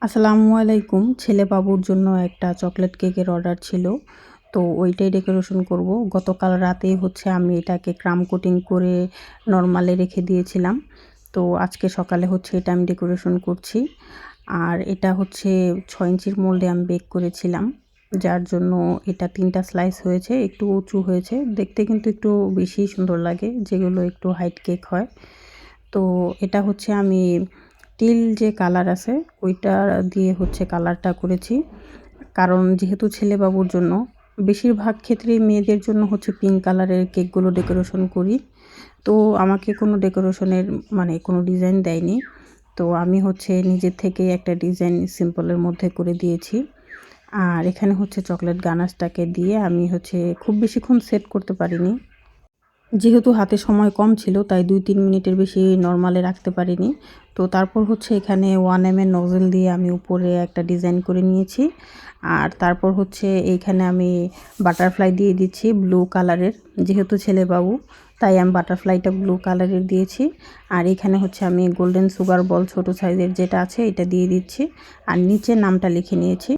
আসসালামু আলাইকুম। ছেলে বাবুর জন্য একটা চকলেট কেকের অর্ডার ছিল। তো ওইটাই ডেকোরেশন করব। গতকাল রাতেই আমি এটাকে ক্রাম কোটিং করে নরমালে রেখে দিয়েছিলাম। তো আজকে সকালে এটা আমি ডেকোরেশন করছি। আর এটা 6 ইঞ্চির মোল্ডে আমি বেক করেছিলাম। যার জন্য এটা ৩ টা স্লাইস হয়েছে, একটু উঁচু হয়েছে। দেখতে কিন্তু একটু বেশি সুন্দর লাগে, যেগুলো একটু হাইট কেক হয়। তো এটা আমি টিল যে কালার আছে ওইটা দিয়ে কালারটা করেছি। কারণ যেহেতু ছেলে বাবুর জন্য, বেশিরভাগ ক্ষেত্রেই মেয়েদের জন্য পিঙ্ক কালারের কেকগুলো ডেকোরেশন করি। তো আমাকে কোনো ডেকোরেশনের কোনো ডিজাইন দেয়নি। তো আমি নিজের থেকেই একটা ডিজাইন সিম্পলের মধ্যে করে দিয়েছি। আর এখানে চকলেট গানাশটাকে দিয়ে আমি খুব বেশিক্ষণ সেট করতে পারিনি। যেহেতু হাতে সময় কম ছিল তাই ২-৩ মিনিটের বেশি নরমালে রাখতে পারিনি। তো তারপর এখানে 1 mm এর নজল দিয়ে আমি উপরে একটা ডিজাইন করে নিয়েছি। আর তারপর এইখানে আমি বাটারফ্লাই দিয়ে দিচ্ছি ব্লু কালারের। যেহেতু ছেলে বাবু, তাই আমি বাটারফ্লাইটা ব্লু কালারের দিয়েছি। আর এখানে আমি গোল্ডেন সুগার বল ছোট সাইজের যেটা আছে এটা দিয়ে দিচ্ছি। আর নিচে নামটা লিখে নিয়েছি।